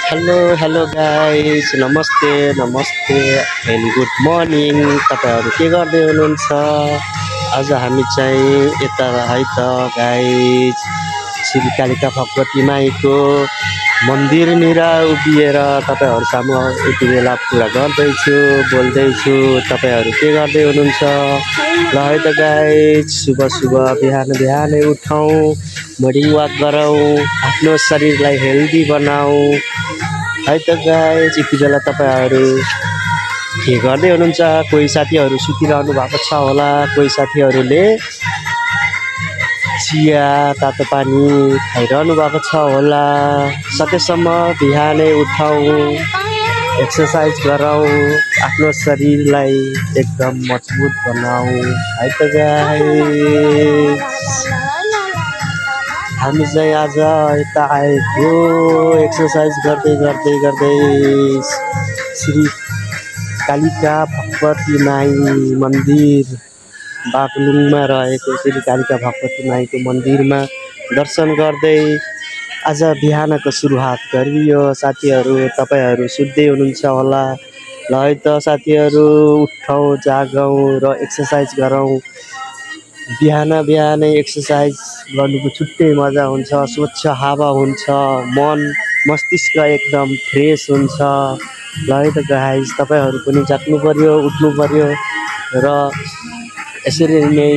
Hello guys, नमस्ते नमस्ते and good morning. तपाईँहरू के गर्दै हुनुहुन्छ? आज हामी चाहिँ यता है त गाइस श्री कालिका भगवती माईको मन्दिरनिर उभिएर तपाईँहरू सामु यति बेला कुरा गर्दैछु, बोल्दैछु। तपाईँहरू के गर्दै हुनुहुन्छ? ल है त गाइस, सुबह बिहानै उठौँ, मर्निङ वाक गरौँ, आफ्नो शरीरलाई हेल्दी बनाऊ है त गाइस। यति बेला तपाईँहरू के गर्दै हुनुहुन्छ? कोही साथीहरू सुतिरहनु भएको छ होला, कोही साथीहरूले चिया तातो पानी खाइरहनु भएको छ होला। सकेसम्म बिहानै उठौँ, एक्सर्साइज गरौँ, आफ्नो शरीरलाई एकदम मजबुत बनाऊ है त गाइस। हामी चाहिँ आज यता आएको एक्सर्साइज गर्दै श्री कालिका भगवती माई मन्दिर बागलुङमा रहेको श्री कालिका भगवती माईको मन्दिरमा दर्शन गर्दै आज बिहानको सुरुवात गरियो। साथीहरू तपाईँहरू सुत्दै हुनुहुन्छ होला। ल है त साथीहरू, उठौँ, जागौँ र एक्सर्साइज गरौँ। बिहानै एक्सर्साइज गर्नुको छुट्टै मजा हुन्छ, स्वच्छ हावा हुन्छ, मन मस्तिष्क एकदम फ्रेस हुन्छ। ल है त गाइस, तपाईँहरू पनि जाग्नु पर्यो, उठ्नु पर्यो र यसरी नै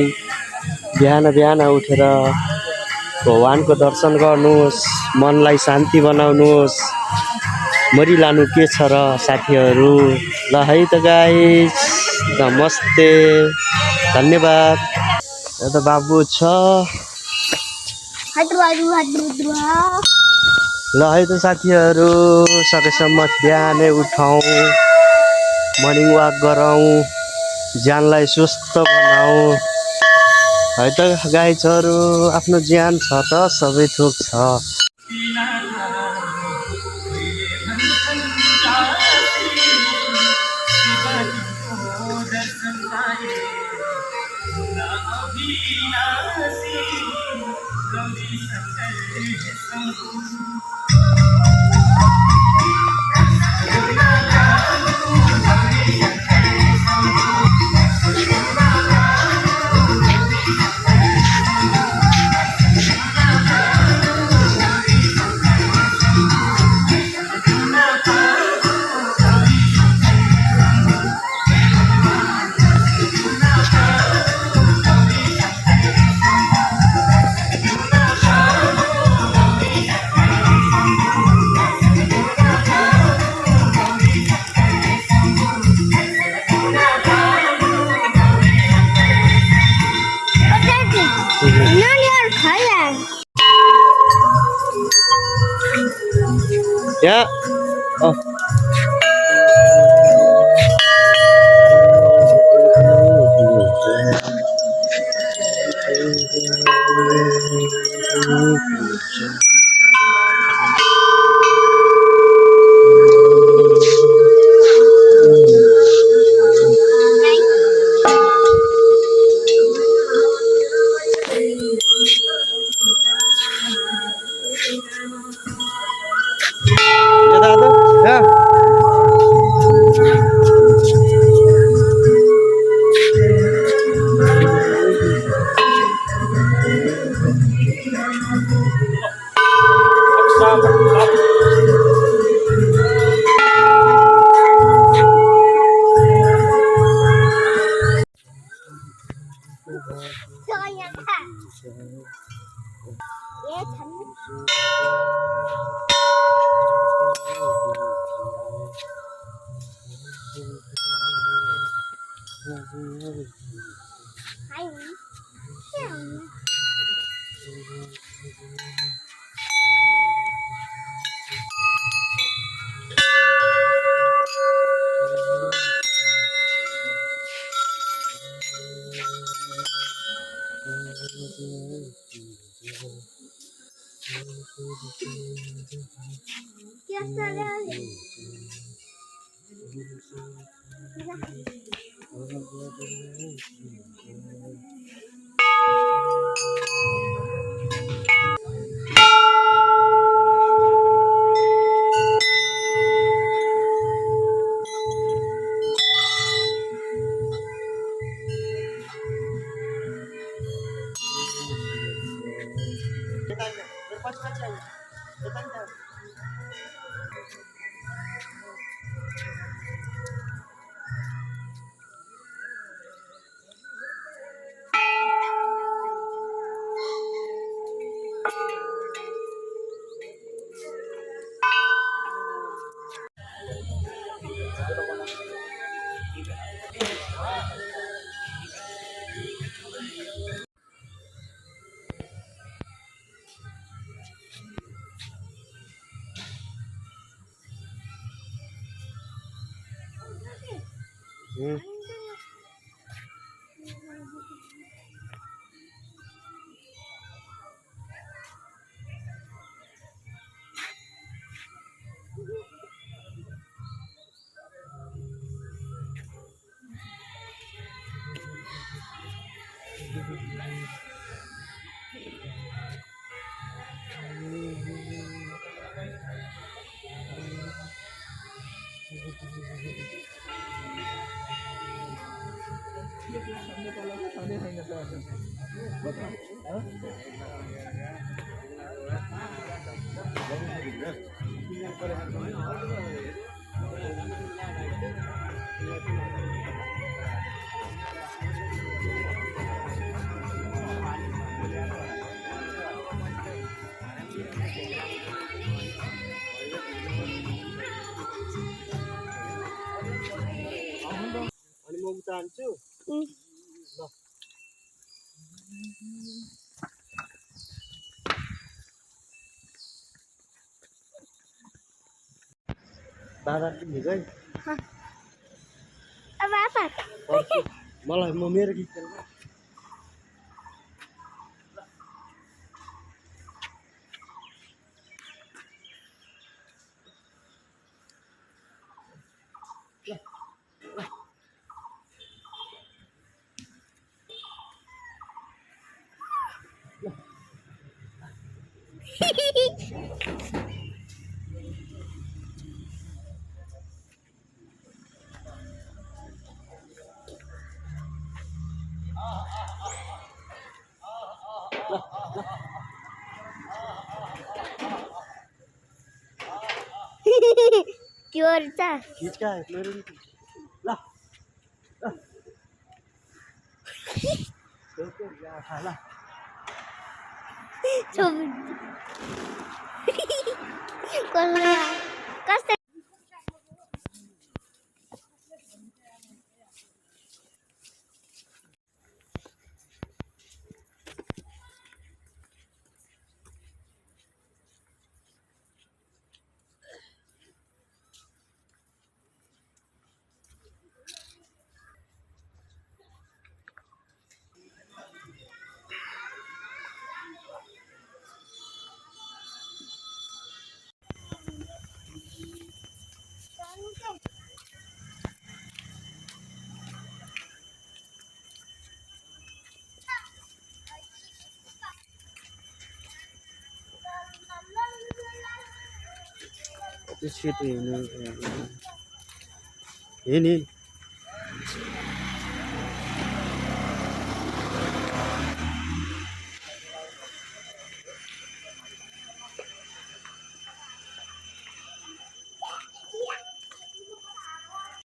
बिहान उठेर भगवानको दर्शन गर्नुहोस्, मनलाई शान्ति बनाउनुहोस्। मरिलानु के छ र साथीहरू? ल है त गाइस, नमस्ते, धन्यवाद। एउटा बाबु छ। ल है त साथीहरू, सकेसम्म बिहानै उठौँ, मर्निङ वाक गरौँ, ज्यानलाई स्वस्थ बनाऊ है त गाइजहरू। आफ्नो ज्यान छ त सबै थोक छ। Ya, oh. Ya dato, ya. हम्म. अनि म उता हान्छु ल दादा पनि है अब apa? मलाई म मेरो गीत खेल्नु Kiorta. गीत क्या मेरो गीत ल ल Coba. Kalau kasih. त्यो छिटो हिँड्नु हिँड